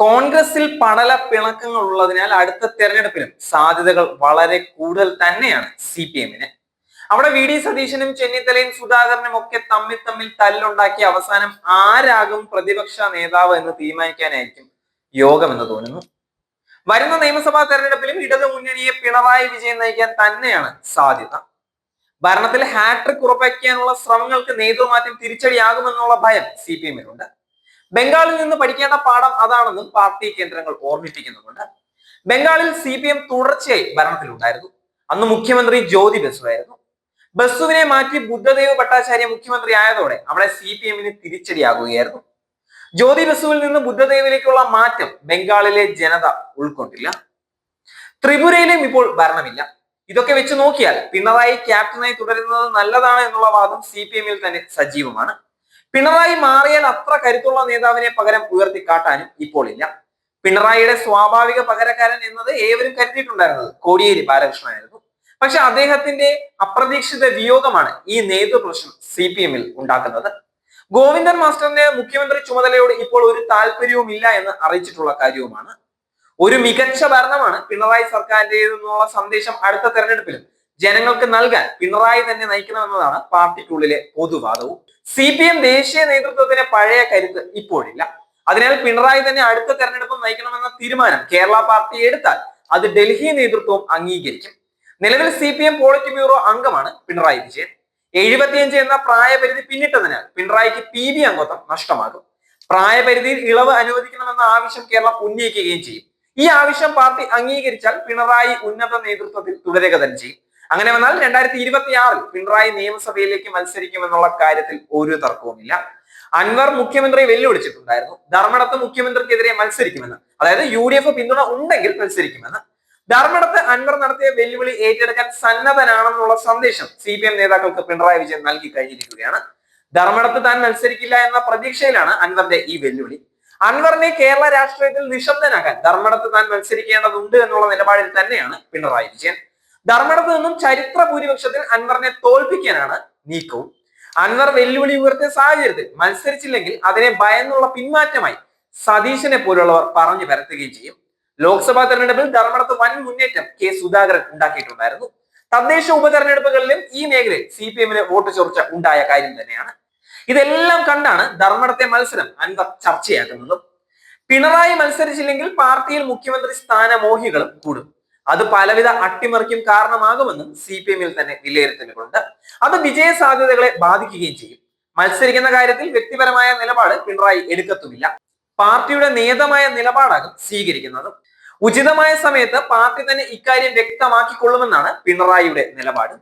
കോൺഗ്രസിൽ പടല പിണക്കങ്ങൾ ഉള്ളതിനാൽ അടുത്ത തെരഞ്ഞെടുപ്പിലും സാധ്യതകൾ വളരെ കൂടുതൽ തന്നെയാണ് CPM-ന്. അവിടെ വി.ഡി. സതീശനും ചെന്നിത്തലയും സുധാകരനും ഒക്കെ തമ്മിൽ തല്ലുണ്ടാക്കി അവസാനം ആരാകും പ്രതിപക്ഷ നേതാവ് എന്ന് തീരുമാനിക്കാനായിരിക്കും യോഗമെന്ന് തോന്നുന്നു. വരുന്ന നിയമസഭാ തെരഞ്ഞെടുപ്പിലും ഇടതു മുന്നണിയെ പിണറായി വിജയൻ നയിക്കാൻ തന്നെയാണ് സാധ്യത. ഭരണത്തിൽ ഹാട്രിക് ഉറപ്പിക്കാനുള്ള ശ്രമങ്ങൾക്ക് നേതൃമാറ്റം തിരിച്ചടിയാകുമെന്നുള്ള ഭയം CPM-നുണ്ട്. ബംഗാളിൽ നിന്ന് പഠിക്കേണ്ട പാഠം അതാണെന്നും പാർട്ടി കേന്ദ്രങ്ങൾ ഓർമ്മിപ്പിക്കുന്നുണ്ട്. ബംഗാളിൽ CPM തുടർച്ചയായി ഭരണത്തിലുണ്ടായിരുന്നു. അന്ന് മുഖ്യമന്ത്രി ജ്യോതി ബസു ആയിരുന്നു. ബസുവിനെ മാറ്റി ബുദ്ധദേവ് ഭട്ടാചാര്യ മുഖ്യമന്ത്രി ആയതോടെ അവിടെ CPM-ന് തിരിച്ചടിയാകുകയായിരുന്നു. ജ്യോതി ബസുവിൽ നിന്ന് ബുദ്ധദേവിലേക്കുള്ള മാറ്റം ബംഗാളിലെ ജനത ഉൾക്കൊണ്ടില്ല. ത്രിപുരയിലും ഇപ്പോൾ ഭരണമില്ല. ഇതൊക്കെ വെച്ച് നോക്കിയാൽ പിണറായി ക്യാപ്റ്റനായി തുടരുന്നത് നല്ലതാണ് എന്നുള്ള വാദം CPM-ൽ തന്നെ സജീവമാണ്. പിണറായി മാറിയാൽ അത്ര കരുത്തുള്ള നേതാവിനെ പകരം ഉയർത്തിക്കാട്ടാനും ഇപ്പോൾ ഇല്ല. പിണറായിയുടെ സ്വാഭാവിക പകരക്കാരൻ എന്നത് ഏവരും കരുതിയിട്ടുണ്ടായിരുന്നത് കോടിയേരി ബാലകൃഷ്ണനായിരുന്നു. പക്ഷെ അദ്ദേഹത്തിന്റെ അപ്രതീക്ഷിത വിയോഗമാണ് ഈ നേതൃപ്രശ്നം CPM-ൽ ഉണ്ടാക്കുന്നത്. ഗോവിന്ദൻ മാസ്റ്ററിന്റെ മുഖ്യമന്ത്രി ചുമതലയോട് ഇപ്പോൾ ഒരു താല്പര്യവും ഇല്ല എന്ന് അറിയിച്ചിട്ടുള്ള കാര്യവുമാണ്. ഒരു മികച്ച ഭരണമാണ് പിണറായി സർക്കാരിന്റേതെന്നുള്ള സന്ദേശം അടുത്ത തെരഞ്ഞെടുപ്പിലും ജനങ്ങൾക്ക് നൽകാൻ പിണറായി തന്നെ നയിക്കണമെന്നതാണ് പാർട്ടിക്കുള്ളിലെ പൊതുവാദവും. CPM ദേശീയ നേതൃത്വത്തിന് പഴയ കരുത്ത് ഇപ്പോഴില്ല. അതിനാൽ പിണറായി തന്നെ അടുത്ത തെരഞ്ഞെടുപ്പ് നയിക്കണമെന്ന തീരുമാനം കേരള പാർട്ടി എടുത്താൽ അത് ഡൽഹി നേതൃത്വവും അംഗീകരിക്കും. നിലവിൽ CPM പോളിറ്റ് ബ്യൂറോ അംഗമാണ് പിണറായി വിജയൻ. 75 എന്ന പ്രായപരിധി പിന്നിട്ടതിനാൽ പിണറായിക്ക് PB അംഗത്വം നഷ്ടമാകും. പ്രായപരിധിയിൽ ഇളവ് അനുവദിക്കണമെന്ന ആവശ്യം കേരളം ഉന്നയിക്കുകയും ചെയ്യും. ഈ ആവശ്യം പാർട്ടി അംഗീകരിച്ചാൽ പിണറായി ഉന്നത നേതൃത്വത്തിൽ തുടരുക തന്നെ ചെയ്യും. അങ്ങനെ വന്നാൽ 2026-ൽ പിണറായി നിയമസഭയിലേക്ക് മത്സരിക്കുമെന്നുള്ള കാര്യത്തിൽ ഒരു തർക്കവുമില്ല. അൻവർ മുഖ്യമന്ത്രി വെല്ലുവിളിച്ചിട്ടുണ്ടായിരുന്നു. ധർമ്മടത്ത് മുഖ്യമന്ത്രിക്കെതിരെ മത്സരിക്കുമെന്ന്, അതായത് UDF പിന്തുണ ഉണ്ടെങ്കിൽ മത്സരിക്കുമെന്ന്. ധർമ്മടത്ത് അൻവർ നടത്തിയ വെല്ലുവിളി ഏറ്റെടുക്കാൻ സന്നദ്ധനാണെന്നുള്ള സന്ദേശം CPM നേതാക്കൾക്ക് പിണറായി വിജയൻ നൽകി കഴിഞ്ഞിരിക്കുകയാണ്. ധർമ്മടത്ത് താൻ മത്സരിക്കില്ല എന്ന പ്രതീക്ഷയിലാണ് അൻവറിന്റെ ഈ വെല്ലുവിളി. അൻവറിനെ കേരള രാഷ്ട്രീയത്തിൽ നിശബ്ദനാക്കാൻ ധർമ്മടത്ത് താൻ മത്സരിക്കേണ്ടതുണ്ട് എന്നുള്ള നിലപാടിൽ തന്നെയാണ് പിണറായി വിജയൻ. ധർമ്മടത്ത് നിന്നും ചരിത്ര ഭൂരിപക്ഷത്തിൽ അൻവറിനെ തോൽപ്പിക്കാനാണ് നീക്കവും. അൻവർ വെല്ലുവിളി ഉയർത്തിയ സാഹചര്യത്തിൽ മത്സരിച്ചില്ലെങ്കിൽ അതിനെ ഭയന്നുള്ള പിന്മാറ്റമായി സതീശനെ പോലുള്ളവർ പറഞ്ഞു പരത്തുകയും ചെയ്യും. ലോക്സഭാ തെരഞ്ഞെടുപ്പിൽ ധർമ്മടത്ത് വൻ മുന്നേറ്റം സുധാകരൻ ഉണ്ടാക്കിയിട്ടുണ്ടായിരുന്നു. തദ്ദേശ ഉപതെരഞ്ഞെടുപ്പുകളിലും ഈ മേഖലയിൽ CPM-ന് വോട്ട് ചോർച്ച ഉണ്ടായ കാര്യം തന്നെയാണ്. ഇതെല്ലാം കണ്ടാണ് ധർമ്മടത്തെ മത്സരം അൻവർ ചർച്ചയാക്കുന്നതും. പിണറായി മത്സരിച്ചില്ലെങ്കിൽ പാർട്ടിയിൽ മുഖ്യമന്ത്രി സ്ഥാനമോഹികളും കൂടും. അത് പലവിധ അട്ടിമറിക്കും കാരണമാകുമെന്നും CPM-ൽ തന്നെ വിലയിരുത്തലുകളുണ്ട്. അത് വിജയ സാധ്യതകളെ ബാധിക്കുകയും ചെയ്യും. മത്സരിക്കുന്ന കാര്യത്തിൽ വ്യക്തിപരമായ നിലപാട് പിണറായി എടുക്കത്തുമില്ല. പാർട്ടിയുടെ നേതമായ നിലപാടാകും സ്വീകരിക്കുന്നത്. ഉചിതമായ സമയത്ത് പാർട്ടി തന്നെ ഇക്കാര്യം വ്യക്തമാക്കിക്കൊള്ളുമെന്നാണ് പിണറായിയുടെ നിലപാട്.